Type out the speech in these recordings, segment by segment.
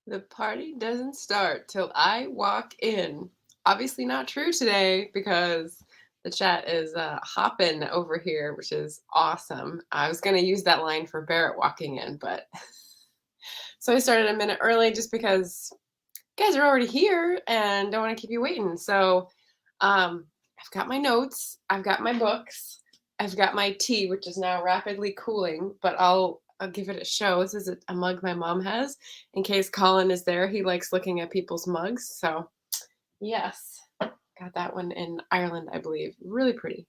The party doesn't start till I walk in. Obviously not true today because the chat is hopping over here, which is awesome. I was going to use that line for Barrett walking in, but so I started a minute early just because you guys are already here and don't want to keep you waiting. So I've got my notes, I've got my books, I've got my tea, which is now rapidly cooling, but I'll give it a show. This is a mug my mom has. In case Colin is there, he likes looking at people's mugs. So, yes, got that one in Ireland, I believe. Really pretty.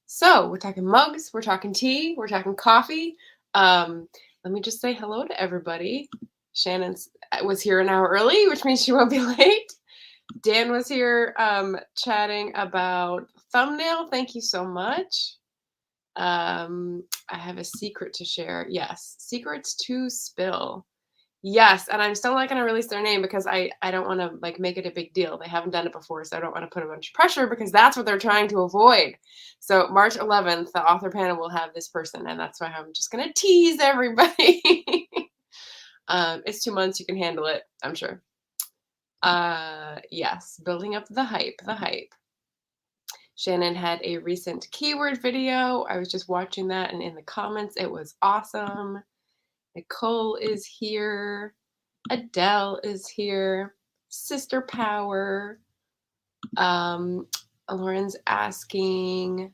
So, we're talking mugs, we're talking tea, we're talking coffee. Let me just say hello to everybody. Shannon was here an hour early, which means she won't be late. Dan was here chatting about thumbnail. Thank you so much. I have a secret to share. Yes, secrets to spill. Yes, and I'm still not going to release their name because I don't want to like make it a big deal. They haven't done it before, so I don't want to put a bunch of pressure because that's what they're trying to avoid. So March 11th, the author panel will have this person, and that's why I'm just going to tease everybody. It's 2 months. You can handle it, I'm sure. Yes, building up the hype, Shannon had a recent keyword video. I was just watching that, and in the comments, it was awesome. Nicole is here. Adele is here. Sister Power. Lauren's asking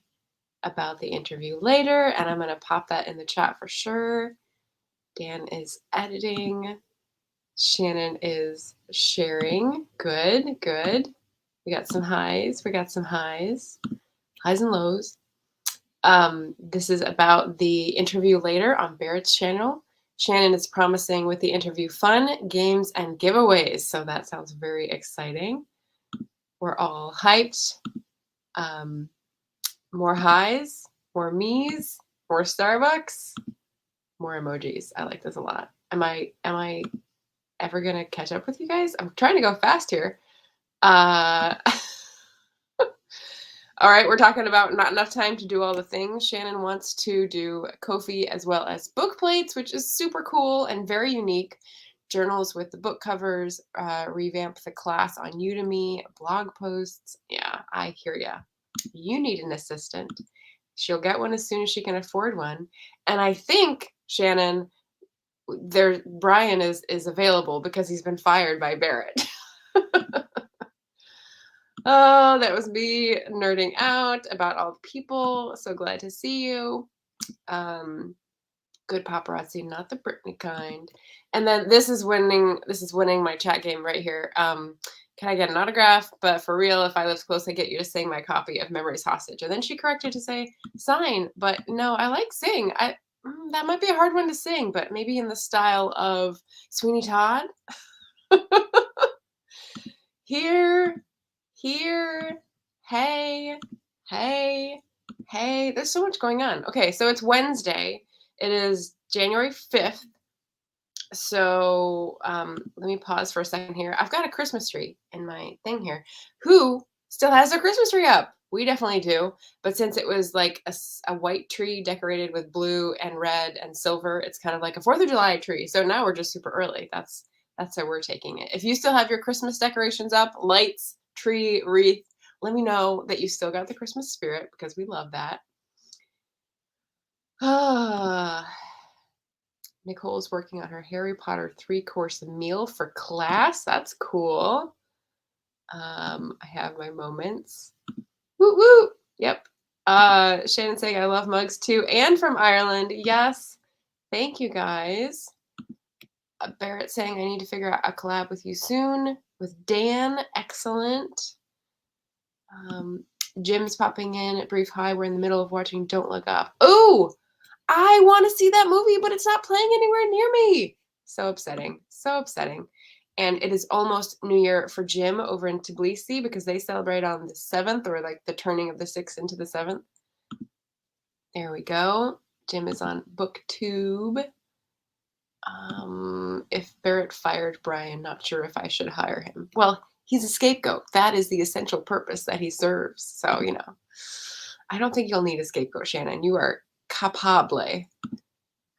about the interview later, and I'm going to pop that in the chat for sure. Dan is editing. Shannon is sharing. Good. We got some highs. Highs and lows. This is about the interview later on Barrett's channel. Shannon is promising with the interview fun, games, and giveaways. So that sounds very exciting. We're all hyped. More highs, more me's, more Starbucks, more emojis. I like this a lot. Am I ever gonna catch up with you guys? I'm trying to go fast here. All right, we're talking about not enough time to do all the things. Shannon wants to do Ko-fi as well as book plates, which is super cool and very unique. Journals with the book covers, revamp the class on Udemy, blog posts. Yeah, I hear ya. You need an assistant. She'll get one as soon as she can afford one. And I think, Shannon, Brian is available because he's been fired by Barrett. Oh, that was me nerding out about all the people. So glad to see you. Good paparazzi, not the Britney kind. And then this is winning my chat game right here. Can I get an autograph? But for real, if I live close, I get you to sing my copy of Memory's Hostage. And then she corrected to say sign. But no, I like sing. That might be a hard one to sing, but maybe in the style of Sweeney Todd. Here, hey. There's so much going on. Okay, so it's Wednesday. It is January 5th. So let me pause for a second here. I've got a Christmas tree in my thing here. Who still has their Christmas tree up? We definitely do. But since it was like a white tree decorated with blue and red and silver, it's kind of like a 4th of July tree. So now we're just super early. That's how we're taking it. If you still have your Christmas decorations up, lights, tree, wreath, let me know that you still got the Christmas spirit because we love that. Nicole's working on her Harry Potter 3-course meal for class. That's cool. I have my moments. Woo woo. Yep. Shannon saying I love mugs too, and from Ireland. Yes. Thank you guys. Barrett saying I need to figure out a collab with you soon. With Dan. Excellent. Jim's popping in at brief hi. We're in the middle of watching Don't Look Up. Oh, I want to see that movie, but it's not playing anywhere near me. So upsetting. And it is almost New Year for Jim over in Tbilisi because they celebrate on the 7th, or like the turning of the 6th into the 7th. There we go. Jim is on BookTube. If Barrett fired Brian, not sure if I should hire him. Well, he's a scapegoat. That is the essential purpose that he serves. So, I don't think you'll need a scapegoat, Shannon. You are capable.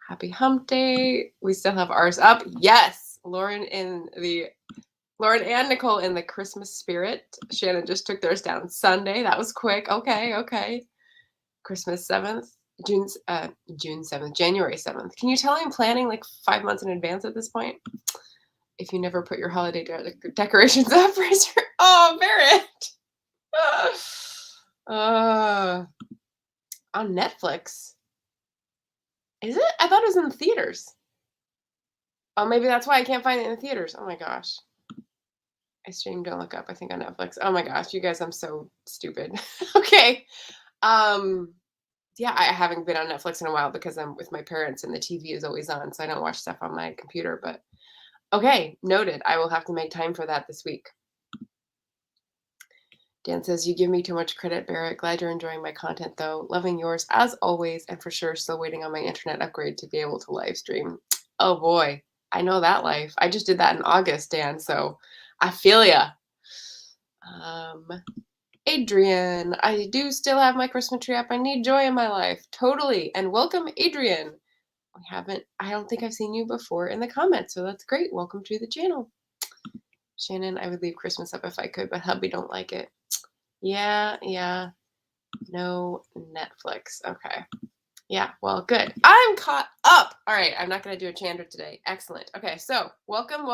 Happy hump day. We still have ours up. Yes. Lauren and Nicole in the Christmas spirit. Shannon just took theirs down Sunday. That was quick. Okay, okay. Christmas 7th, June 7th, January 7th. Can you tell I'm planning like 5 months in advance at this point? If you never put your holiday decorations up, raise your... Oh, Barrett! On Netflix. Is it? I thought it was in the theaters. Oh, maybe that's why I can't find it in the theaters. Oh my gosh. I streamed Don't Look Up, I think, on Netflix. Oh my gosh, you guys, I'm so stupid. Okay. Yeah, I haven't been on Netflix in a while because I'm with my parents and the TV is always on, so I don't watch stuff on my computer. But okay, noted. I will have to make time for that this week. Dan says, you give me too much credit, Barrett. Glad you're enjoying my content, though. Loving yours as always, and for sure still waiting on my internet upgrade to be able to live stream. Oh boy, I know that life. I just did that in August, Dan, so I feel ya. Adrian, I do still have my Christmas tree up. I need joy in my life. Totally. And welcome, Adrian. I don't think I've seen you before in the comments, so that's great. Welcome to the channel. Shannon, I would leave Christmas up if I could, but hubby don't like it. Yeah. No Netflix. Okay. Yeah, well, good. I'm caught up. All right, I'm not going to do a Chandra today. Excellent. Okay, so welcome.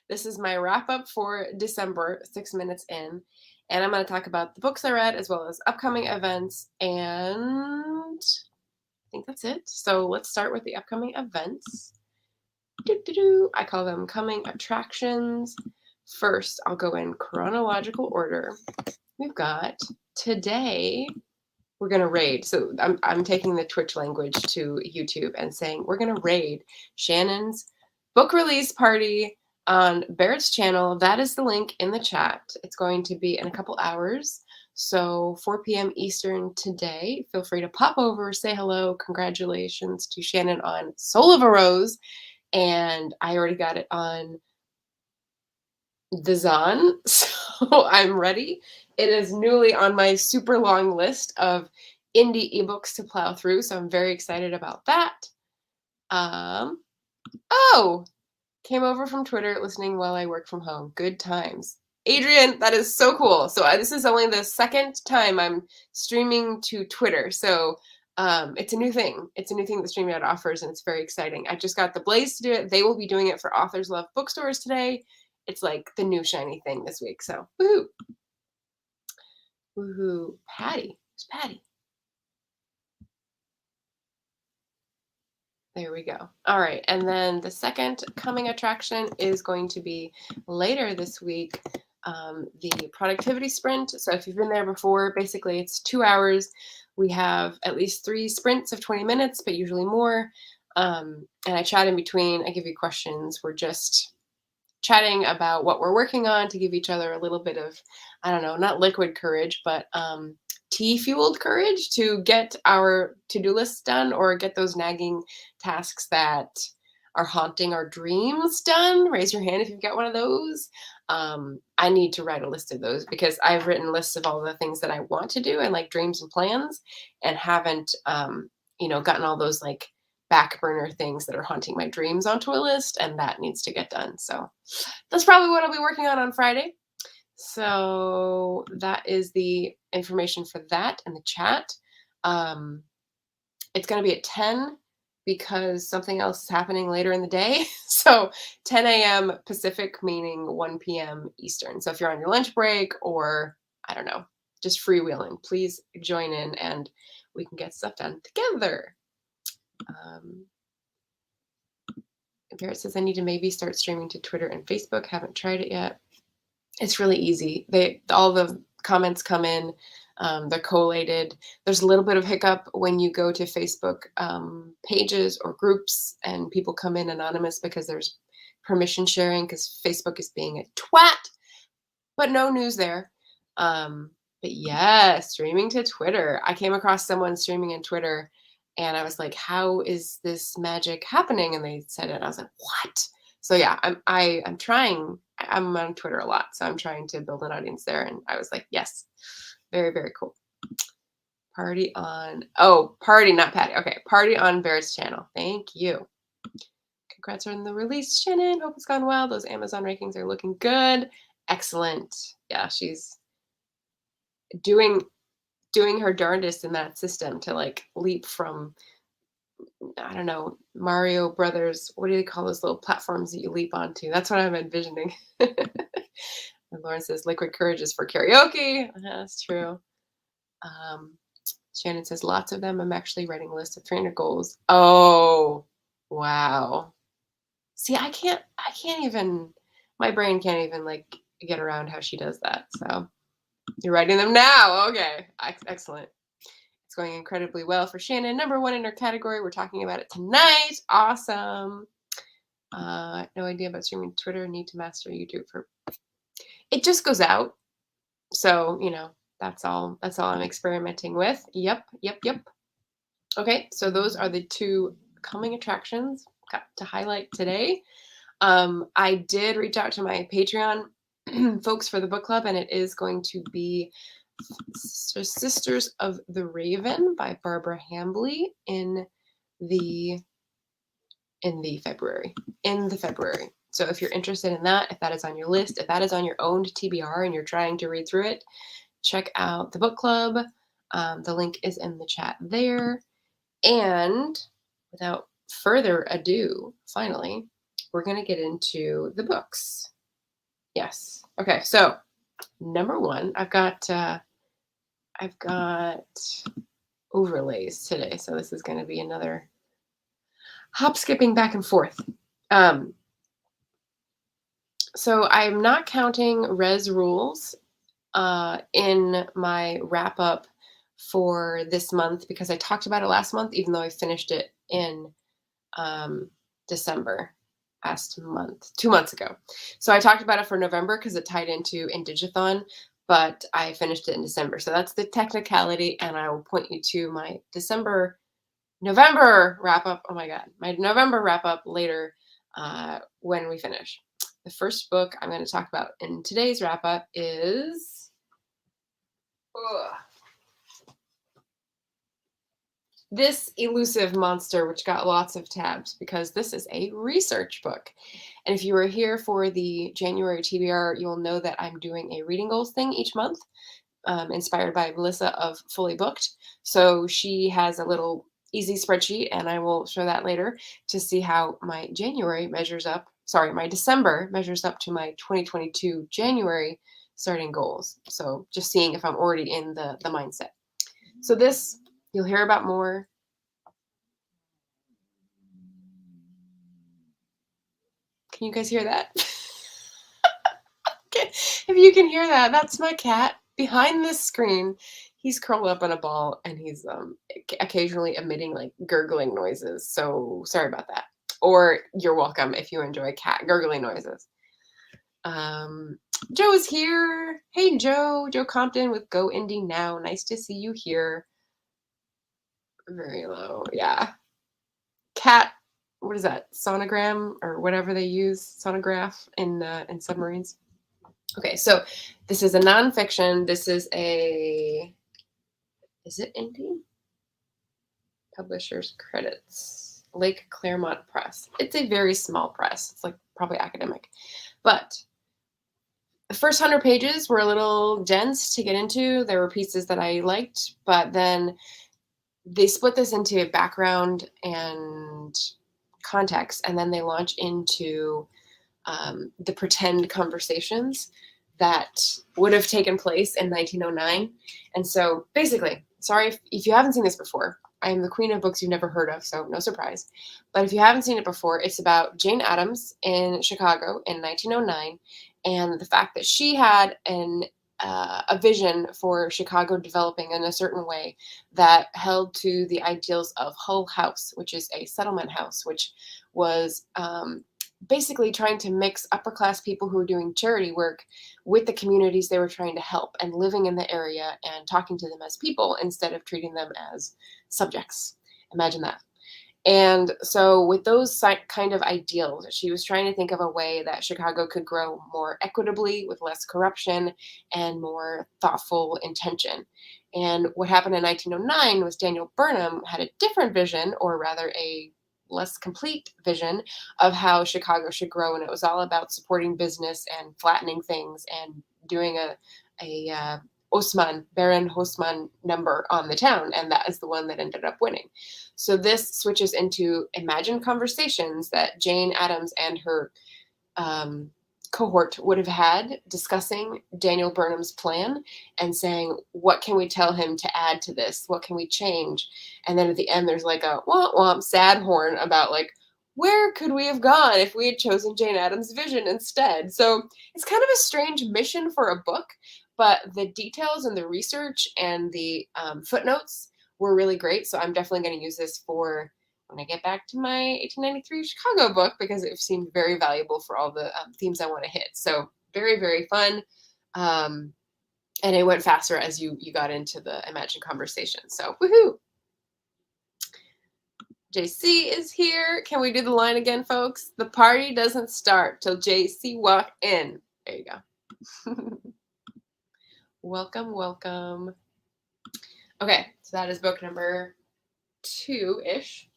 This is my wrap up for December, 6 minutes in. And I'm going to talk about the books I read as well as upcoming events. And I think that's it. So let's start with the upcoming events. I call them coming attractions. First, I'll go in chronological order. We've got today, we're going to raid. So I'm taking the Twitch language to YouTube and saying we're going to raid Shannon's book release party on Barrett's channel. That is the link in the chat. It's going to be in a couple hours. So 4 p.m. Eastern today. Feel free to pop over, say hello. Congratulations to Shannon on Soul of a Rose. And I already got it on the Zon, so I'm ready. It is newly on my super long list of indie ebooks to plow through, so I'm very excited about that. Oh, came over from Twitter listening while I work from home. Good times. Adrian, that is so cool. So this is only the second time I'm streaming to Twitter, so it's a new thing. It's a new thing that StreamYard offers, and it's very exciting. I just got the Blaze to do it. They will be doing it for Authors Love Bookstores today. It's like the new shiny thing this week. So, woohoo. Woohoo. Patty. Who's Patty? There we go. All right. And then the second coming attraction is going to be later this week, the productivity sprint. So if you've been there before, basically it's 2 hours. We have at least 3 sprints of 20 minutes, but usually more. And I chat in between. I give you questions. We're just chatting about what we're working on to give each other a little bit of, I don't know, not liquid courage, but tea-fueled courage to get our to-do lists done or get those nagging tasks that are haunting our dreams done. Raise your hand if you've got one of those. I need to write a list of those because I've written lists of all the things that I want to do and like dreams and plans and haven't, gotten all those like back burner things that are haunting my dreams onto a list, and that needs to get done. So that's probably what I'll be working on Friday. So that is the information for that in the chat. It's going to be at 10 because something else is happening later in the day. So 10 a.m. Pacific, meaning 1 p.m. Eastern. So if you're on your lunch break or, I don't know, just freewheeling, please join in and we can get stuff done together. Garrett says, I need to maybe start streaming to Twitter and Facebook. Haven't tried it yet. It's really easy. All the comments come in. They're collated. There's a little bit of hiccup when you go to Facebook pages or groups and people come in anonymous because there's permission sharing because Facebook is being a twat. But no news there. But yeah, streaming to Twitter. I came across someone streaming in Twitter and I was like, how is this magic happening? And they said it. I was like, what? So yeah, I'm trying. I'm on Twitter a lot, so I'm trying to build an audience there. And I was like, yes, very, very cool. Party, not Patty. Okay, party on Bear's channel. Thank you. Congrats on the release, Shannon. Hope it's gone well. Those Amazon rankings are looking good. Excellent. Yeah, she's doing her darndest in that system to like leap from, I don't know, Mario Brothers. What do they call those little platforms that you leap onto? That's what I'm envisioning. And Lauren says liquid courage is for karaoke. That's true. Shannon says lots of them. I'm actually writing a list of 300 goals. Oh, wow. See, I can't even, my brain can't even like get around how she does that. So you're writing them now. Okay. Excellent. It's going incredibly well for Shannon. Number 1 in her category. We're talking about it tonight. Awesome. No idea about streaming Twitter. Need to master YouTube for. It just goes out. So, that's all I'm experimenting with. Yep. Okay, so those are the 2 coming attractions got to highlight today. I did reach out to my Patreon folks for the book club, and it is going to be Sisters of the Raven by Barbara Hambly in the February. So if you're interested in that, if that is on your list, if that is on your own TBR and you're trying to read through it, check out the book club. The link is in the chat there. And without further ado, finally, we're going to get into the books. Yes. Okay. So number 1, I've got overlays today. So this is going to be another hop skipping back and forth. So I'm not counting res rules in my wrap up for this month because I talked about it last month, even though I finished it in December last month, 2 months ago. So I talked about it for November because it tied into Indigathon, but I finished it in December. So that's the technicality, and I will point you to my November wrap up. Oh my God, my November wrap up later when we finish. The first book I'm going to talk about in today's wrap up is This Elusive Monster, which got lots of tabs because this is a research book. And if you were here for the January TBR, you'll know that I'm doing a reading goals thing each month, inspired by Melissa of Fully Booked. So she has a little easy spreadsheet, and I will show that later to see how my December measures up to my 2022 January starting goals. So just seeing if I'm already in the mindset. So this, you'll hear about more. Can you guys hear that? Okay. If you can hear that, that's my cat behind this screen. He's curled up in a ball, and he's occasionally emitting like gurgling noises. So sorry about that. Or you're welcome if you enjoy cat gurgling noises. Joe is here. Hey, Joe. Joe Compton with Go Indie Now. Nice to see you here. Very low. Yeah. Cat, what is that? Sonogram or whatever they use, sonograph in submarines. Okay, so this is a nonfiction. This is is it indie? Publisher's credits. Lake Claremont Press. It's a very small press. It's like probably academic. But the first 100 pages were a little dense to get into. There were pieces that I liked, but then they split this into background and context, and then they launch into the pretend conversations that would have taken place in 1909. And so basically, sorry if you haven't seen this before, I am the queen of books you've never heard of, so no surprise. But if you haven't seen it before, it's about Jane Addams in Chicago in 1909, and the fact that she had a vision for Chicago developing in a certain way that held to the ideals of Hull House, which is a settlement house, which was basically trying to mix upper class people who were doing charity work with the communities they were trying to help and living in the area and talking to them as people instead of treating them as subjects. Imagine that. And so with those kind of ideals, she was trying to think of a way that Chicago could grow more equitably with less corruption and more thoughtful intention. And what happened in 1909 was Daniel Burnham had a different vision, or rather a less complete vision of how Chicago should grow, and it was all about supporting business and flattening things and doing a Baron Haussmann number on the town, and that is the one that ended up winning. So this switches into imagined conversations that Jane Addams and her cohort would have had discussing Daniel Burnham's plan and saying, what can we tell him to add to this? What can we change? And then at the end, there's like a womp womp sad horn about like, where could we have gone if we had chosen Jane Addams' vision instead? So it's kind of a strange mission for a book, but the details and the research and the footnotes were really great. So I'm definitely going to use this for when I get back to my 1893 Chicago book, because it seemed very valuable for all the themes I want to hit. So very, very fun. And it went faster as you got into the imagined conversation. So woohoo! JC is here. Can we do the line again, folks? The party doesn't start till JC walk in. There you go. Welcome, welcome. Okay, so that is book number 2-ish.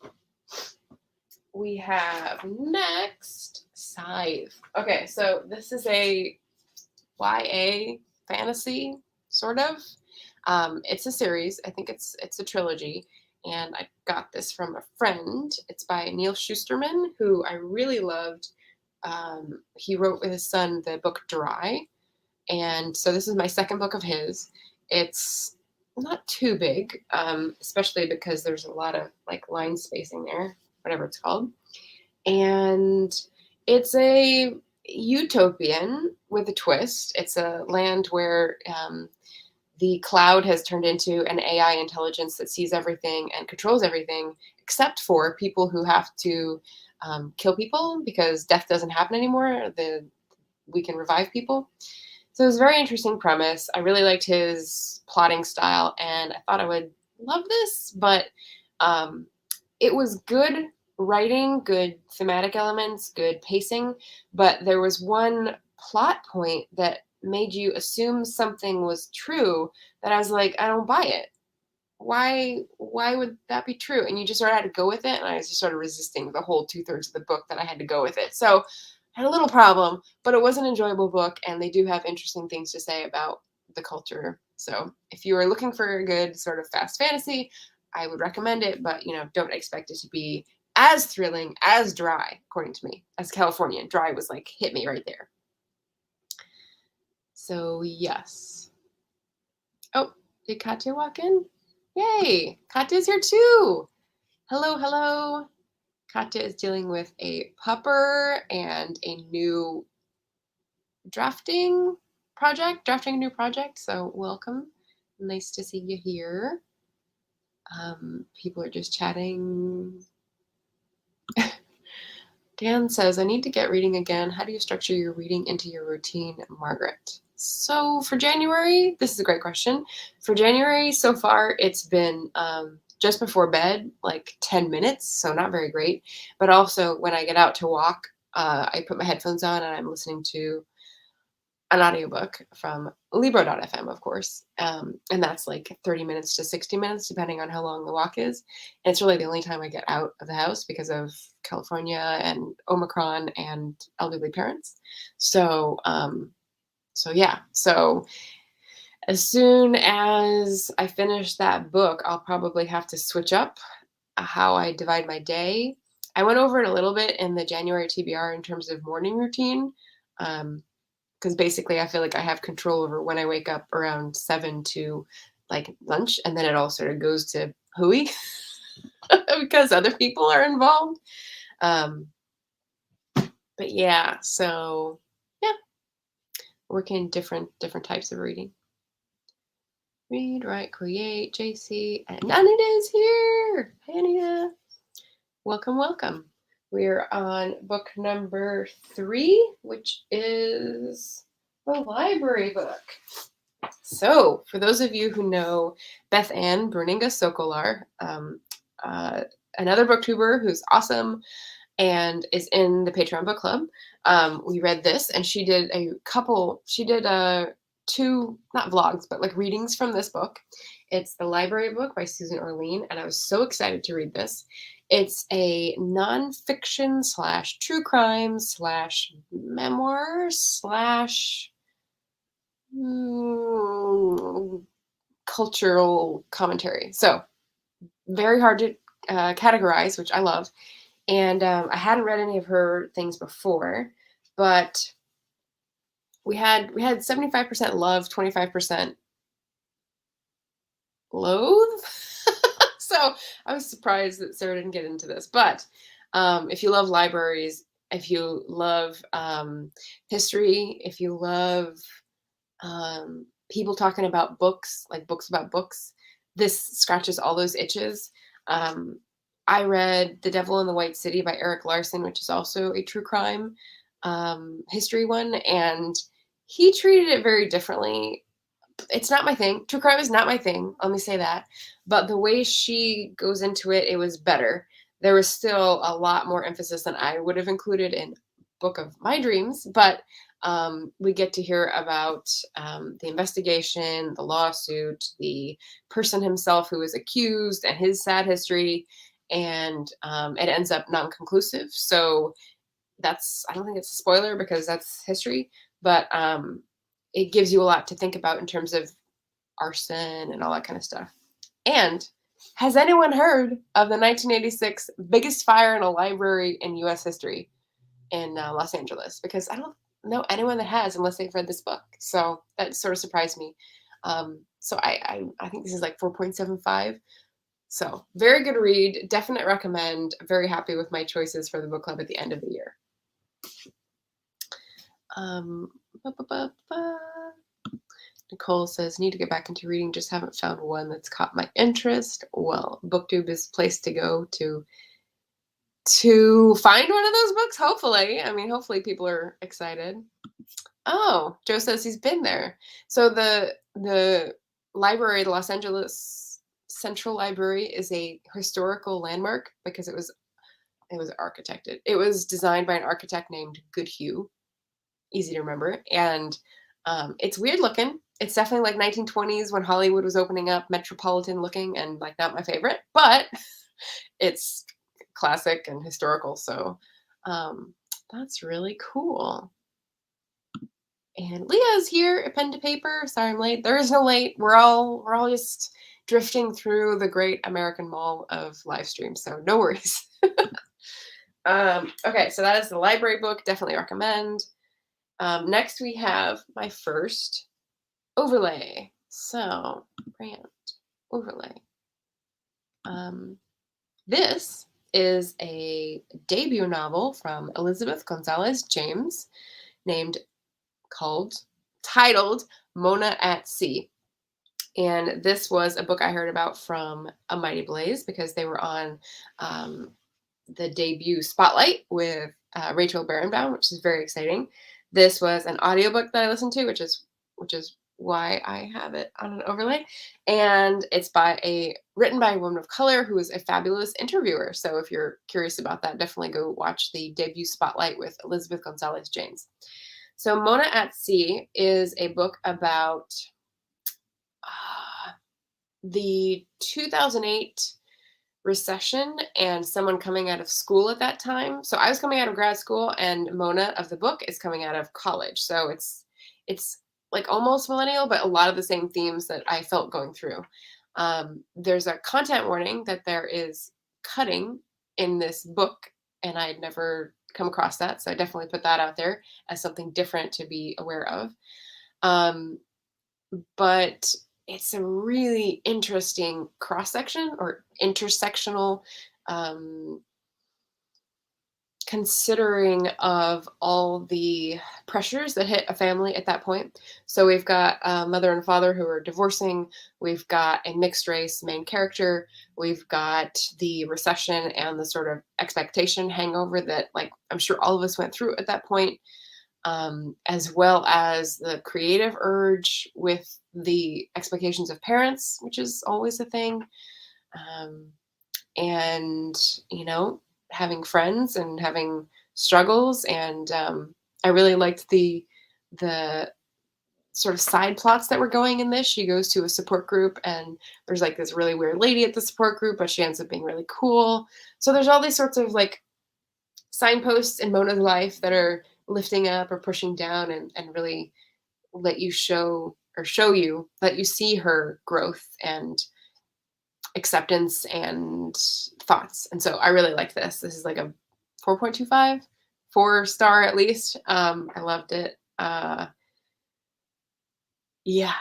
We have next Scythe. Okay, so this is a YA fantasy, sort of. It's a series. I think it's a trilogy, and I got this from a friend. It's by Neal Schusterman, who I really loved. He wrote with his son the book Dry, and so this is my second book of his. It's not too big, especially because there's a lot of like line spacing there, whatever it's called. And it's a utopian with a twist. It's a land where the cloud has turned into an AI intelligence that sees everything and controls everything, except for people who have to kill people because death doesn't happen anymore. We can revive people. So it was a very interesting premise. I really liked his plotting style, and I thought I would love this, but it was good writing, good thematic elements, good pacing, but there was one plot point that made you assume something was true that I was like, I don't buy it. Why would that be true? And you just sort of had to go with it, and I was just sort of resisting the whole 2/3 of the book that I had to go with it. So I had a little problem, but it was an enjoyable book, and they do have interesting things to say about the culture. So if you are looking for a good sort of fast fantasy, I would recommend it, but don't expect it to be as thrilling as Dry, according to me. As Californian, Dry was like, hit me right there. So yes. Oh, did Katya walk in? Yay, Katya's here too. Hello, hello. Katya is dealing with a pupper and a new drafting a new project. So welcome. Nice to see you here. People are just chatting. Dan says, I need to get reading again. How do you structure your reading into your routine, Margaret? So for January, this is a great question. For January, so far, it's been just before bed, like 10 minutes, so not very great. But also when I get out to walk, I put my headphones on and I'm listening to an audiobook from Libro.fm, of course. And that's like 30 minutes to 60 minutes, depending on how long the walk is. And it's really the only time I get out of the house because of California and Omicron and elderly parents. So yeah. So as soon as I finish that book, I'll probably have to switch up how I divide my day. I went over it a little bit in the January TBR in terms of morning routine. Because basically I feel like I have control over when I wake up around 7 to like lunch, and then it all sort of goes to hooey because other people are involved. But yeah, so yeah, working different types of reading. Read, write, create, JC, and Anita is here. Hey Anita. Welcome, welcome. We're on book number 3, which is the library book. So, for those of you who know Beth Ann Bruninga Sokolar, another booktuber who's awesome and is in the Patreon book club, we read this, and she did 2, not vlogs, but like readings from this book. It's the library book by Susan Orlean, and I was so excited to read this. It's a nonfiction slash true crime slash memoir slash mm, cultural commentary. So very hard to categorize, which I love. And I hadn't read any of her things before, but we had 75% love, 25% loathe. So I was surprised that Sarah didn't get into this. But if you love libraries, if you love history, if you love people talking about books, like books about books, this scratches all those itches. Um, I read The Devil in the White City by Eric Larson, which is also a true crime history one, and he treated it very differently. It's not my thing. True crime is not my thing. Let me say that. But the way she goes into it, it was better. There was still a lot more emphasis than I would have included in Book of My Dreams, but we get to hear about the investigation, the lawsuit, the person himself who was accused, and his sad history. And it ends up non-conclusive. So I don't think it's a spoiler because that's history, but it gives you a lot to think about in terms of arson and all that kind of stuff. And has anyone heard of the 1986 biggest fire in a library in US history in Los Angeles? Because I don't know anyone that has unless they've read this book. So that sort of surprised me. So I think this is like 4.75. So very good read. Definite recommend. Very happy with my choices for the book club at the end of the year. Ba, ba, ba, ba. Nicole says, need to get back into reading, just haven't found one that's caught my interest. Well, BookTube is the place to go to find one of those books, hopefully. I mean, hopefully people are excited. Oh, Joe says he's been there. So the library, the Los Angeles Central Library, is a historical landmark because it was architected. It was designed by an architect named Goodhue. Easy to remember. And it's weird looking. It's definitely like 1920s when Hollywood was opening up, metropolitan looking, and like not my favorite, but it's classic and historical. So that's really cool. And Leah's here, a pen to paper. Sorry I'm late. There is no late. We're all just drifting through the great American mall of live streams. So no worries. Okay, so that is the library book. Definitely recommend. Next, we have my first overlay. So, brand overlay. This is a debut novel from Elisabeth Gonzalez James, titled Mona at Sea. And this was a book I heard about from A Mighty Blaze because they were on the debut spotlight with Rachel Barenbaum, which is very exciting. This was an audiobook that I listened to, which is why I have it on an overlay. And it's written by a woman of color who is a fabulous interviewer. So if you're curious about that, definitely go watch the debut spotlight with Elisabeth Gonzalez James. So Mona at Sea is a book about the 2008 recession and someone coming out of school at that time. So I was coming out of grad school, and Mona of the book is coming out of college. So it's like almost millennial, but a lot of the same themes that I felt going through. There's a content warning that there is cutting in this book, and I'd never come across that. So I definitely put that out there as something different to be aware of. But it's a really interesting cross-section or intersectional considering of all the pressures that hit a family at that point. So we've got a mother and father who are divorcing. We've got a mixed race main character. We've got the recession and the sort of expectation hangover that, like, I'm sure all of us went through at that point, as well as the creative urge with the expectations of parents, which is always a thing. And, having friends and having struggles. And I really liked the sort of side plots that were going in this. She goes to a support group, and there's like this really weird lady at the support group, but she ends up being really cool. So there's all these sorts of like signposts in Mona's life that are lifting up or pushing down, and really let you let you see her growth and acceptance and thoughts. And so I really like this. This is like a 4.25, 4-star at least. I loved it. Yeah.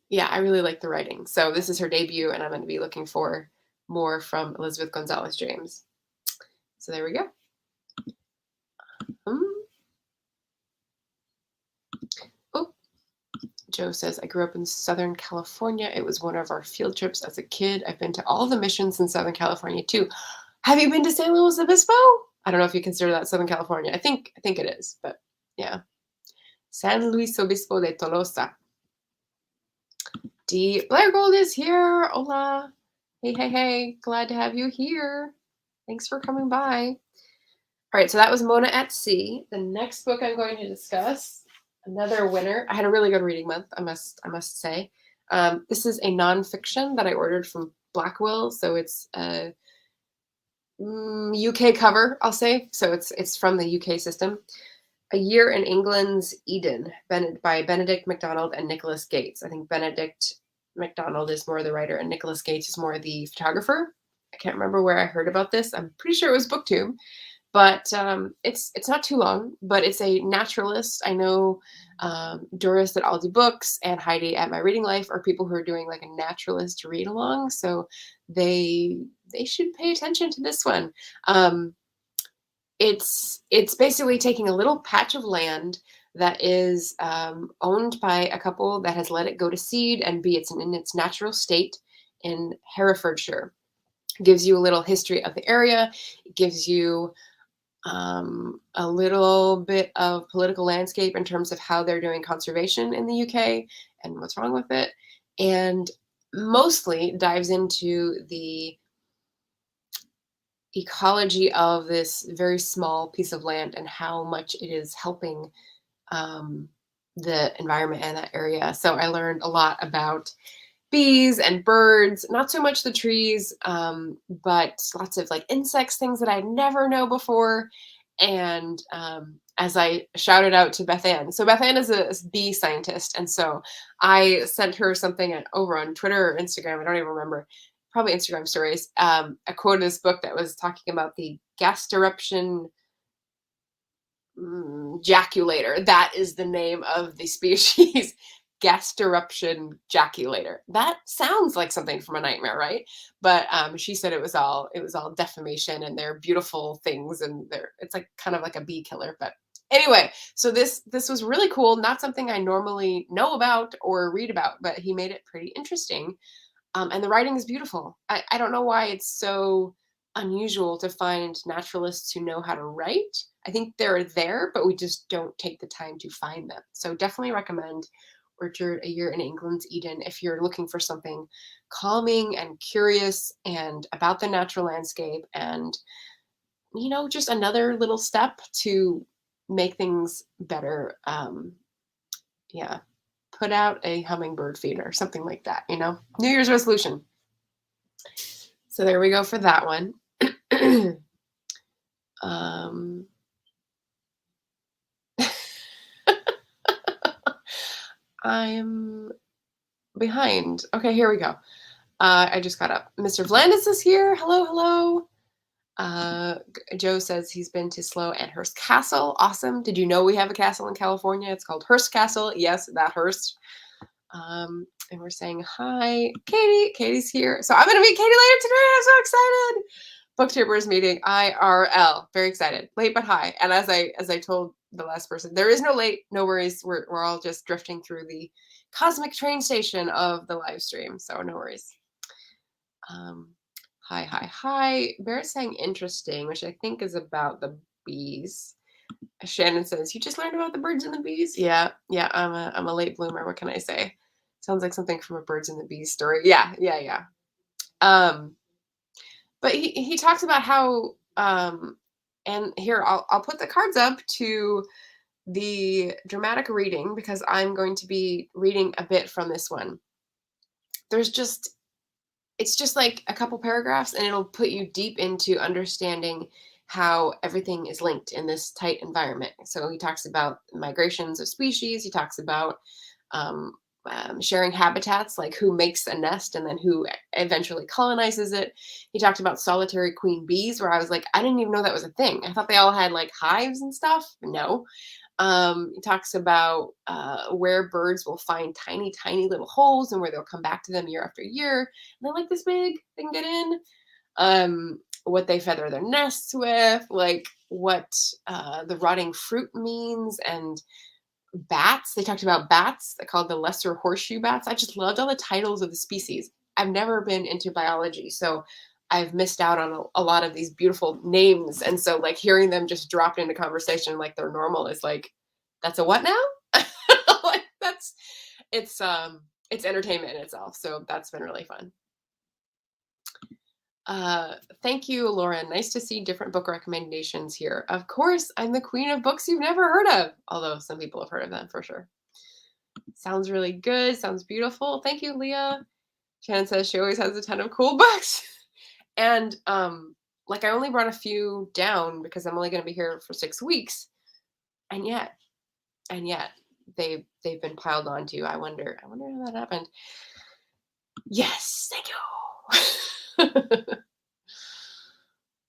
Yeah, I really like the writing. So this is her debut, and I'm going to be looking for more from Elisabeth Gonzalez James. So there we go. Oh, Joe says, I grew up in Southern California. It was one of our field trips as a kid. I've been to all the missions in Southern California too. Have you been to San Luis Obispo? I don't know if you consider that Southern California. I think it is, but yeah. San Luis Obispo de Tolosa. D. Blair Gold is here. Hola. Hey, hey, hey. Glad to have you here. Thanks for coming by. All right, so that was Mona at Sea. The next book I'm going to discuss, another winner. I had a really good reading month, I must say. This is a nonfiction that I ordered from Blackwell, so it's a UK cover, I'll say. So it's from the UK system. A Year in England's Eden, by Benedict MacDonald and Nicholas Gates. I think Benedict MacDonald is more the writer and Nicholas Gates is more the photographer. I can't remember where I heard about this. I'm pretty sure it was BookTube. But it's not too long, but it's a naturalist. I know Doris at Aldi Books and Heidi at My Reading Life are people who are doing like a naturalist read along, so they should pay attention to this one. It's basically taking a little patch of land that is owned by a couple that has let it go to seed and be in its natural state in Herefordshire. It gives you a little history of the area. It gives you a little bit of political landscape in terms of how they're doing conservation in the UK and what's wrong with it, and mostly dives into the ecology of this very small piece of land and how much it is helping the environment in that area. So I learned a lot about bees and birds, not so much the trees, but lots of like insects, things that I'd never know before. And as I shouted out to Beth Ann, so Beth Ann is a bee scientist, and so I sent her something over on Twitter or Instagram, I don't even remember, probably Instagram stories, a quote in this book that was talking about the gas eruption jaculator. That is the name of the species. Gas eruption jaculator. That sounds like something from a nightmare, right? But she said it was all defamation, and they're beautiful things, and it's like kind of like a bee killer. But anyway, so this was really cool. Not something I normally know about or read about, but he made it pretty interesting. And the writing is beautiful. I don't know why it's so unusual to find naturalists who know how to write. I think they're there, but we just don't take the time to find them. So definitely recommend Orchard, A Year in England's Eden if you're looking for something calming and curious and about the natural landscape, and just another little step to make things better. Yeah, put out a hummingbird feeder, something like that, New Year's resolution. So there we go for that one. I'm behind. Okay, here we go. I just got up. Mr. Vlandis is here. Hello, hello. Joe says he's been to Slough and Hearst Castle. Awesome. Did you know we have a castle in California? It's called Hearst Castle. Yes, that Hearst. And we're saying hi. Katie. Katie's here. So I'm going to meet Katie later today. I'm so excited. Booktubers meeting IRL. Very excited. Late but high. And as I told the last person, there is no late, no worries. We're all just drifting through the cosmic train station of the live stream. So no worries. Hi. Barrett's saying interesting, which I think is about the bees. Shannon says, you just learned about the birds and the bees? Yeah, I'm a late bloomer. What can I say? Sounds like something from a birds and the bees story. Yeah. But he talks about how, and here I'll put the cards up to the dramatic reading, because I'm going to be reading a bit from this one. There's just it's just like a couple paragraphs and it'll put you deep into understanding how everything is linked in this tight environment. So he talks about migrations of species. He talks about um, sharing habitats, like who makes a nest and then who eventually colonizes it. He talked about solitary queen bees, where I was like, I didn't even know that was a thing. I thought they all had like hives and stuff. No. He talks about where birds will find tiny, tiny little holes and where they'll come back to them year after year. And they're like this big, they can get in. What they feather their nests with, like what the rotting fruit means, and bats. They talked about bats. They called the lesser horseshoe bats. I just loved all the titles of the species. I've never been into biology, so I've missed out on a lot of these beautiful names. And so like hearing them just dropped into conversation like they're normal is like, that's a what now? Like that's it's entertainment in itself. So that's been really fun. Thank you, Lauren. Nice to see different book recommendations here. Of course, I'm the queen of books you've never heard of, although some people have heard of them for sure. Sounds really good. Sounds beautiful. Thank you, Leah. Shannon says she always has a ton of cool books. And like I only brought a few down because I'm only going to be here for 6 weeks. And yet they've been piled onto. I wonder how that happened. Yes, thank you.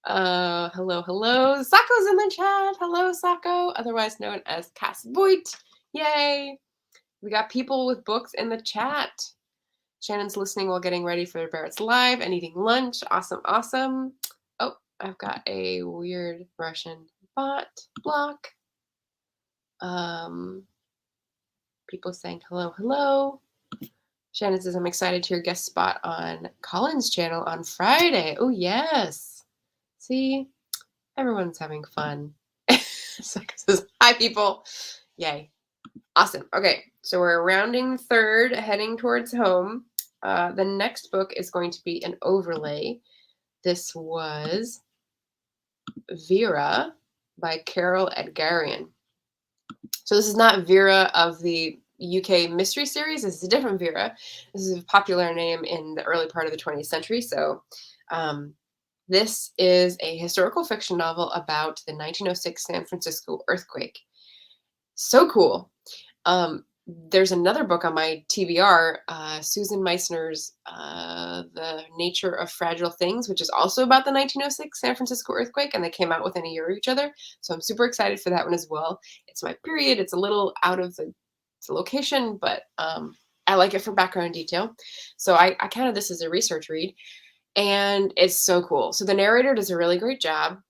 Hello. Sako's in the chat. Hello, Sako, otherwise known as Cass Voigt. Yay. We got people with books in the chat. Shannon's listening while getting ready for Barrett's live and eating lunch. Awesome. Oh, I've got a weird Russian bot block. People saying hello. Shannon says, I'm excited to your guest spot on Colin's channel on Friday. Oh, yes. See, everyone's having fun. Saka says, hi, people. Yay. Awesome. Okay, so we're rounding third, heading towards home. The next book is going to be an overlay. This was Vera by Carol Edgarian. So this is not Vera of the UK mystery series. This is a different Vera. This is a popular name in the early part of the 20th century. So this is a historical fiction novel about the 1906 San Francisco earthquake. So cool. There's another book on my TBR, Susan Meissner's The Nature of Fragile Things, which is also about the 1906 San Francisco earthquake, and they came out within a year of each other. So I'm super excited for that one as well. It's my period. It's a little out of the location, but I like it for background detail. So I counted this as a research read, and it's so cool. So the narrator does a really great job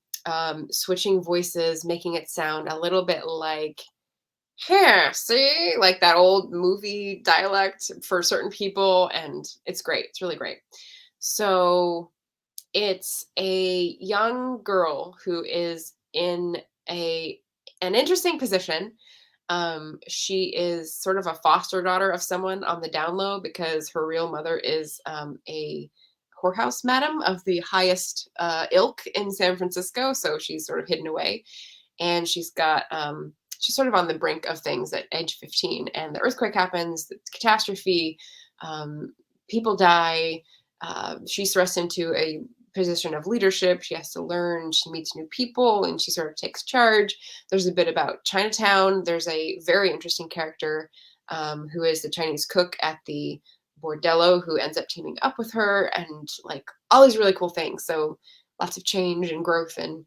switching voices, making it sound a little bit like, here, see, like that old movie dialect for certain people, and it's great. It's really great. So it's a young girl who is in an interesting position. She is sort of a foster daughter of someone on the down low because her real mother is a whorehouse madam of the highest ilk in San Francisco. So she's sort of hidden away, and she's got she's sort of on the brink of things at age 15, and the earthquake happens, the catastrophe, people die. She's thrust into a position of leadership. She has to learn, she meets new people, and she sort of takes charge. There's a bit about Chinatown. There's a very interesting character who is the Chinese cook at the bordello who ends up teaming up with her, and like all these really cool things. So lots of change and growth and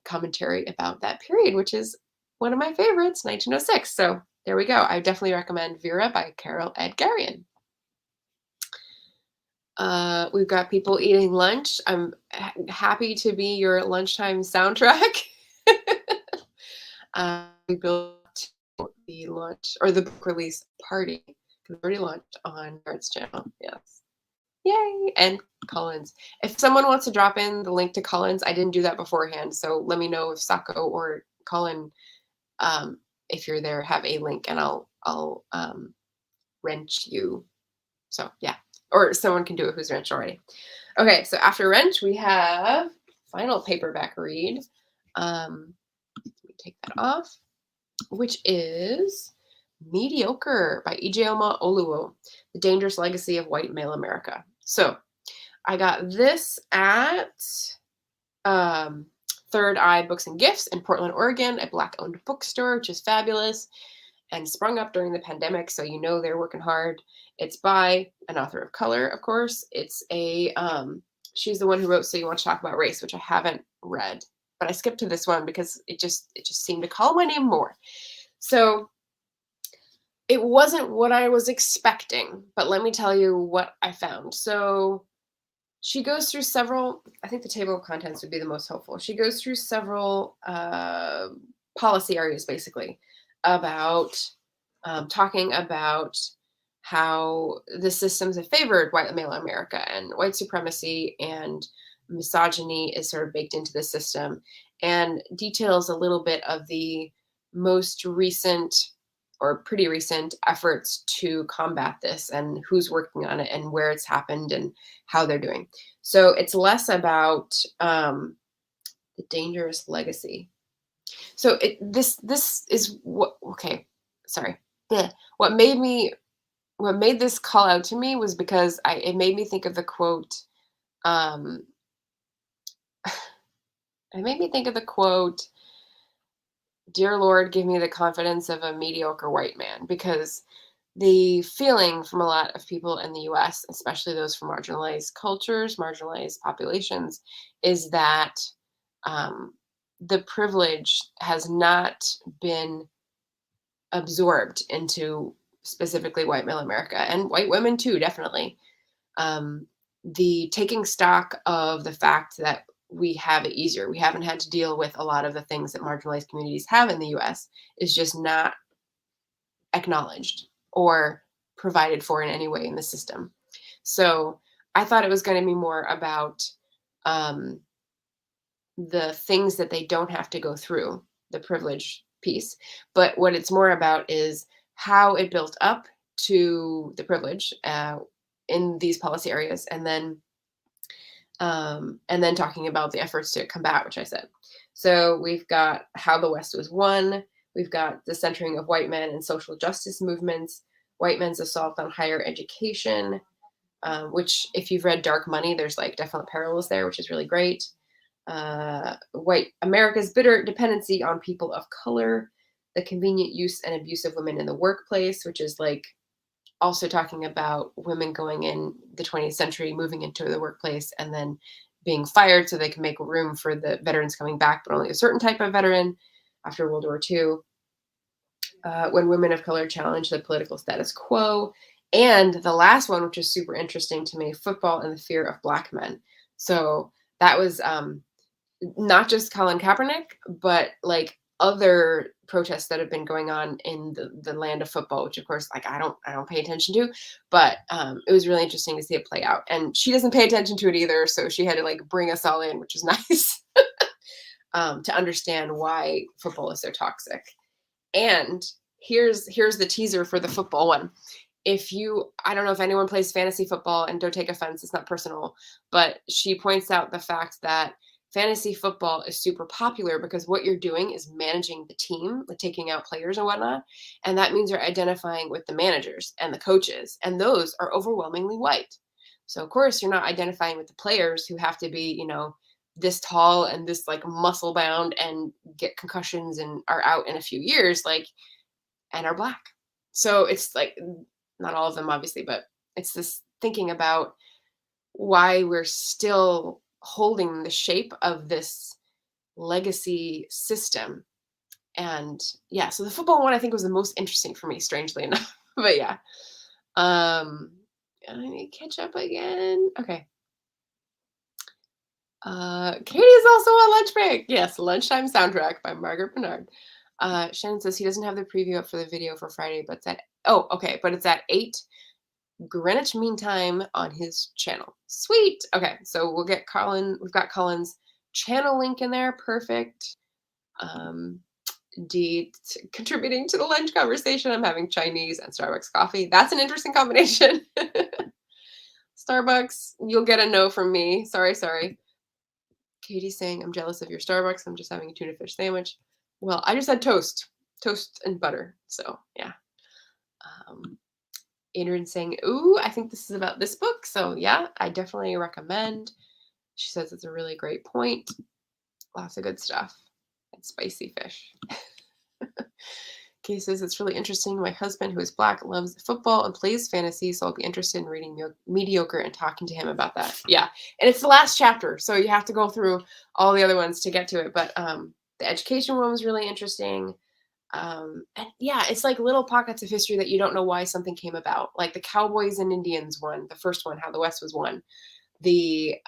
commentary about that period, which is one of my favorites, 1906. So there we go. I definitely recommend Vera by Carol Edgarian. We've got people eating lunch. I'm happy to be your lunchtime soundtrack. We built the launch or the book release party. We've already launched on Art's channel. Yes. Yay. And Collins. If someone wants to drop in the link to Collins, I didn't do that beforehand. So let me know if Sako or Colin, if you're there, have a link, and I'll wrench you. So yeah, or someone can do it who's wrenched already. Okay, so after wrench, we have final paperback read. Let me take that off. which is Mediocre by Ijeoma Oluo, The Dangerous Legacy of White Male America. So I got this at Third Eye Books and Gifts in Portland, Oregon, a Black-owned bookstore, which is fabulous and sprung up during the pandemic, so you know they're working hard. It's by an author of color, of course. It's a she's the one who wrote So You Want to Talk About Race, which I haven't read, but I skipped to this one because it just seemed to call my name more. So it wasn't what I was expecting, but let me tell you what I found. So she goes through several, I think the table of contents would be the most helpful. She goes through several policy areas, basically, about talking about how the systems have favored white male America, and white supremacy and misogyny is sort of baked into the system, and details a little bit of the most recent or pretty recent efforts to combat this and who's working on it and where it's happened and how they're doing. So it's less about the dangerous legacy. So this is what, okay, sorry. Bleh. What made this call out to me was because it made me think of the quote. It made me think of the quote, "Dear Lord, give me the confidence of a mediocre white man," because the feeling from a lot of people in the US, especially those from marginalized cultures, marginalized populations, is that the privilege has not been absorbed into specifically white male America, and white women too, definitely. The taking stock of the fact that we have it easier. We haven't had to deal with a lot of the things that marginalized communities have in the US is just not acknowledged or provided for in any way in the system. So I thought it was going to be more about um, the things that they don't have to go through, the privilege piece. But what it's more about is how it built up to the privilege in these policy areas, and then talking about the efforts to combat, which I said. So we've got how the West was won. We've got the centering of white men in social justice movements, white men's assault on higher education, which if you've read Dark Money, there's like definite parallels there, which is really great. White America's bitter dependency on people of color, the convenient use and abuse of women in the workplace, which is like also talking about women going in the 20th century, moving into the workplace, and then being fired so they can make room for the veterans coming back, but only a certain type of veteran after World War II. When women of color challenge the political status quo. And the last one, which is super interesting to me, football and the fear of black men. So that was not just Colin Kaepernick, but like other protests that have been going on in the land of football, which of course, like I don't pay attention to, but it was really interesting to see it play out. And she doesn't pay attention to it either, so she had to like bring us all in, which is nice, to understand why football is so toxic. And here's the teaser for the football one. I don't know if anyone plays fantasy football, and don't take offense, it's not personal, but she points out the fact that fantasy football is super popular because what you're doing is managing the team, like taking out players and whatnot. And that means you're identifying with the managers and the coaches, and those are overwhelmingly white. So of course you're not identifying with the players who have to be, this tall and this like muscle bound and get concussions and are out in a few years, like, and are black. So it's like, not all of them obviously, but it's this thinking about why we're still holding the shape of this legacy system. And yeah, so the football one I think was the most interesting for me, strangely enough. But yeah. I need to catch up again. Okay. Katie is also on lunch break. Yes, Lunchtime Soundtrack by Margaret Bernard. Shannon says he doesn't have the preview up for the video for Friday, but it's at 8 Greenwich Mean Time on his channel. Sweet. Okay, so we've got Colin's channel link in there. Perfect. Contributing to the lunch conversation. I'm having Chinese and Starbucks coffee. That's an interesting combination. Starbucks, you'll get a no from me. Sorry. Katie's saying, I'm jealous of your Starbucks. I'm just having a tuna fish sandwich. Well, I just had toast. toast and butter. So yeah. Um, Adrian saying, "Ooh, I think this is about this book." So yeah, I definitely recommend. She says it's a really great point. Lots of good stuff. And spicy fish. Kay says it's really interesting. My husband, who is Black, loves football and plays fantasy, so I'll be interested in reading Mediocre and talking to him about that. Yeah, and it's the last chapter, so you have to go through all the other ones to get to it. But the education one was really interesting. And yeah, it's like little pockets of history that you don't know why something came about. Like the Cowboys and Indians one, the first one, how the West was won. The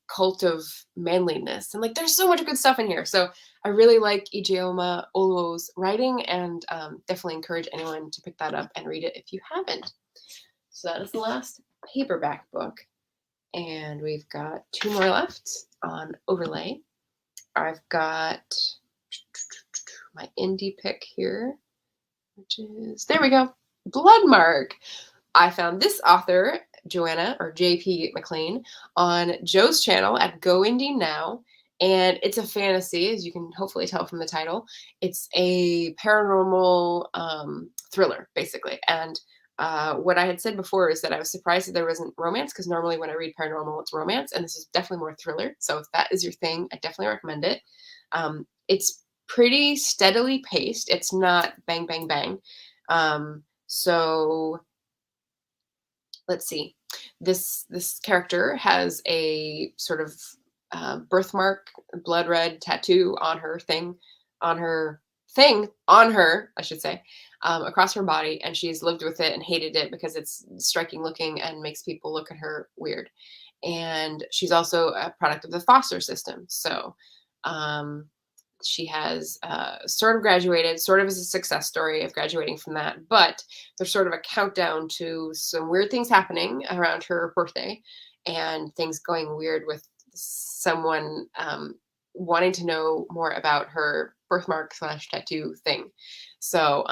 cult of manliness, and like there's so much good stuff in here. So I really like Ijeoma Oluo's writing, and definitely encourage anyone to pick that up and read it if you haven't. So that is the last paperback book, and we've got 2 more left on overlay. I've got my indie pick here, which is, there we go, Bloodmark. I found this author, Joanna, or JP McLean, on Joe's channel at Go Indie Now. And it's a fantasy, as you can hopefully tell from the title. It's a paranormal thriller, basically. And what I had said before is that I was surprised that there wasn't romance, because normally when I read paranormal, it's romance. And this is definitely more thriller. So if that is your thing, I definitely recommend it. It's pretty steadily paced. It's not bang, bang, bang. So let's see. This character has a sort of birthmark, blood red tattoo on her thing, I should say, across her body, and she's lived with it and hated it because it's striking looking and makes people look at her weird. And she's also a product of the foster system. So she has sort of graduated, sort of as a success story of graduating from that, but there's sort of a countdown to some weird things happening around her birthday, and things going weird with someone wanting to know more about her birthmark / tattoo thing. So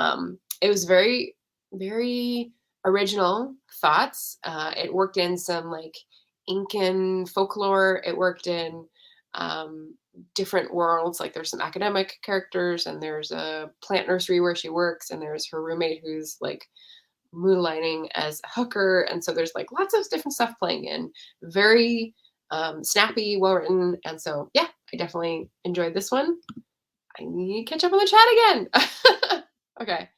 it was very, very original thoughts. It worked in some like Incan folklore. It worked in different worlds. Like there's some academic characters, and there's a plant nursery where she works, and there's her roommate who's like moonlighting as a hooker. And so there's like lots of different stuff playing in. Very snappy, well written. And so yeah, I definitely enjoyed this one. I need to catch up on the chat again. Okay.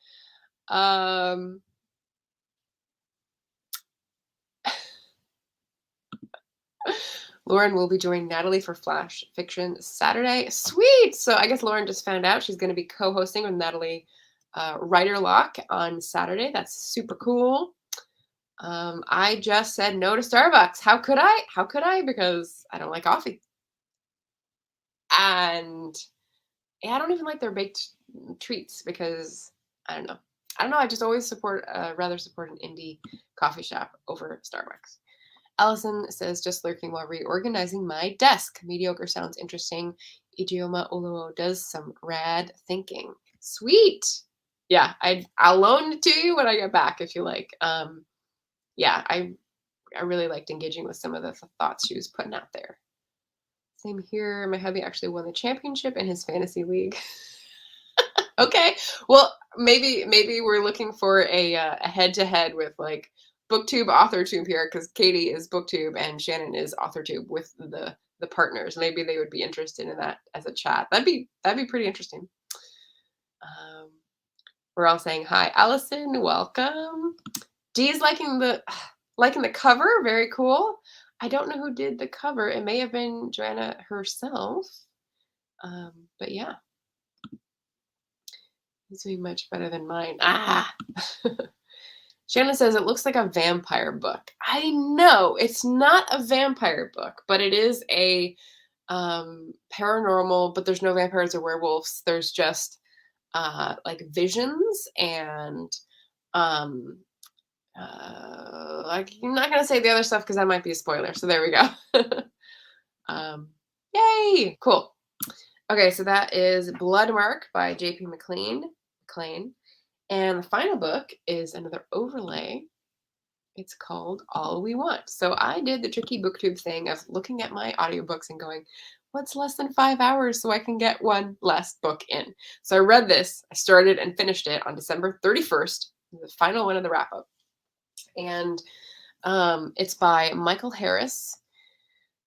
Lauren will be joining Natalie for Flash Fiction Saturday. Sweet! So I guess Lauren just found out she's going to be co-hosting with Natalie Writer Lock on Saturday. That's super cool. I just said no to Starbucks. How could I? How could I? Because I don't like coffee. And yeah, I don't even like their baked treats because I don't know. I just always rather support an indie coffee shop over Starbucks. Allison says, just lurking while reorganizing my desk. Mediocre sounds interesting. Ijeoma Oluo does some rad thinking. Sweet. Yeah, I'll loan it to you when I get back if you like. Yeah, I really liked engaging with some of the thoughts she was putting out there. Same here. My hubby actually won the championship in his fantasy league. Okay, well, maybe we're looking for a head-to-head with like BookTube, AuthorTube here, because Katie is BookTube and Shannon is AuthorTube with the partners. Maybe they would be interested in that as a chat. That'd be pretty interesting. We're all saying hi, Allison. Welcome. Dee's liking the cover. Very cool. I don't know who did the cover. It may have been Joanna herself. But yeah. He's doing much better than mine. Shannon says it looks like a vampire book. I know it's not a vampire book, but it is a paranormal, but there's no vampires or werewolves. There's just like visions and I'm not gonna say the other stuff because that might be a spoiler. So there we go. Yay! Cool. Okay, so that is Bloodmark by JP McLean. And the final book is another overlay. It's called All We Want. So I did the tricky BookTube thing of looking at my audiobooks and going, what's less than 5 hours so I can get one last book in? So I read this. I started and finished it on December 31st, the final one of the wrap up. And it's by Michael Harris,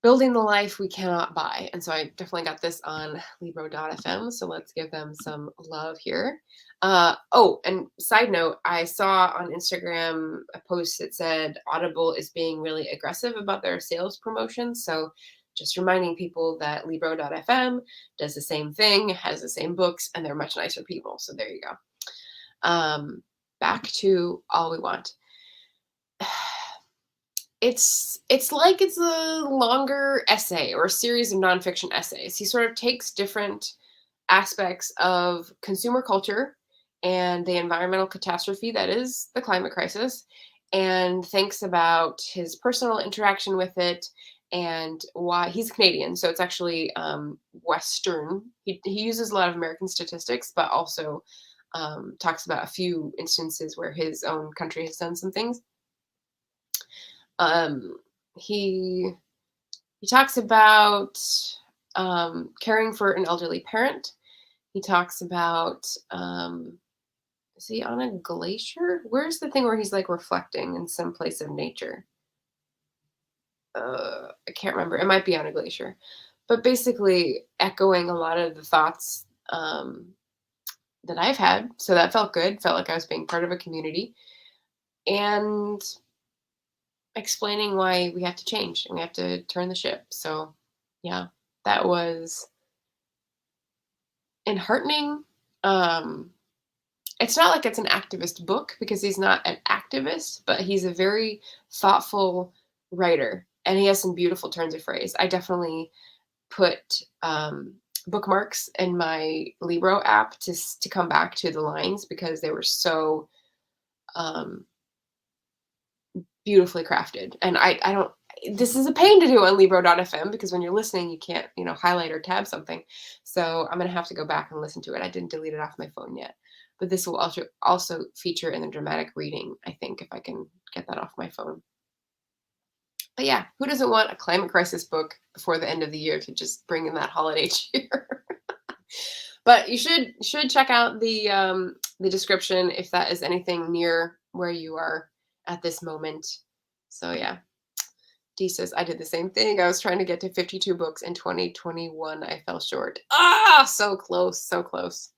Building the Life We Cannot Buy. And so I definitely got this on Libro.fm. So let's give them some love here. Oh, and side note, I saw on Instagram a post that said Audible is being really aggressive about their sales promotions. So just reminding people that Libro.fm does the same thing, has the same books, and they're much nicer people. So there you go. Back to All We Want. It's like it's a longer essay or a series of nonfiction essays. He sort of takes different aspects of consumer culture and the environmental catastrophe that is the climate crisis, and thinks about his personal interaction with it and why he's Canadian. So it's actually Western. He uses a lot of American statistics, but also talks about a few instances where his own country has done some things. He talks about caring for an elderly parent. He talks about is he on a glacier? Where's the thing where he's like reflecting in some place of nature? I can't remember. It might be on a glacier, but basically echoing a lot of the thoughts that I've had. So that felt good. Felt like I was being part of a community, and explaining why we have to change and we have to turn the ship. So yeah, that was enheartening. It's not like it's an activist book because he's not an activist, but he's a very thoughtful writer and he has some beautiful turns of phrase. I definitely put bookmarks in my Libro app to come back to the lines because they were so beautifully crafted. And I don't, this is a pain to do on Libro.fm because when you're listening, you can't, highlight or tab something. So I'm going to have to go back and listen to it. I didn't delete it off my phone yet, but this will also feature in the dramatic reading, I think, if I can get that off my phone. But yeah, who doesn't want a climate crisis book before the end of the year to just bring in that holiday cheer? But you should check out the description if that is anything near where you are at this moment. So yeah, Dee says, I did the same thing. I was trying to get to 52 books in 2021. I fell short. So close, so close.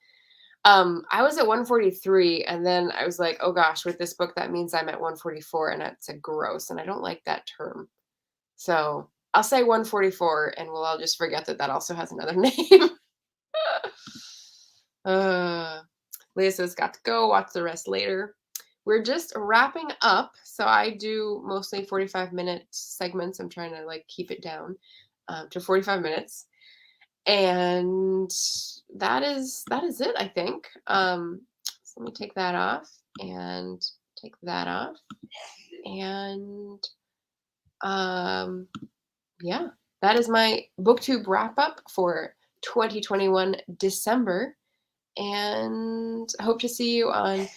I was at 143 and then I was like, oh gosh, with this book, that means I'm at 144 and that's a gross. And I don't like that term. So I'll say 144 and we'll all just forget that also has another name. Leah says, got to go, watch the rest later. We're just wrapping up. So I do mostly 45-minute segments. I'm trying to keep it down to 45 minutes. And that is it, I think. So let me take that off and take that off. And yeah, that is my BookTube wrap up for 2021 December. And I hope to see you on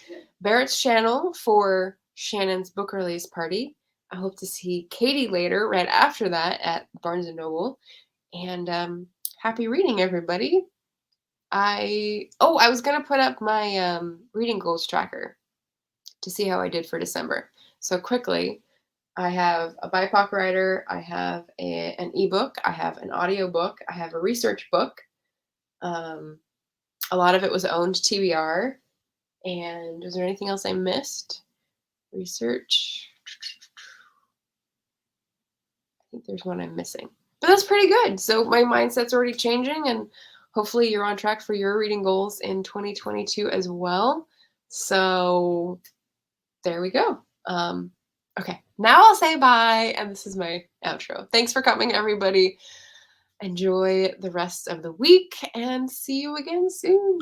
Barrett's channel for Shannon's book release party. I hope to see Katie later, right after that at Barnes & Noble. And happy reading, everybody. I was going to put up my reading goals tracker to see how I did for December. So quickly, I have a BIPOC writer, I have an ebook, I have an audiobook, I have a research book. A lot of it was owned TBR. And was there anything else I missed? Research. I think there's one I'm missing. But that's pretty good. So my mindset's already changing, and hopefully you're on track for your reading goals in 2022 as well. So there we go. Okay, now I'll say bye, and this is my outro. Thanks for coming, everybody. Enjoy the rest of the week, and see you again soon.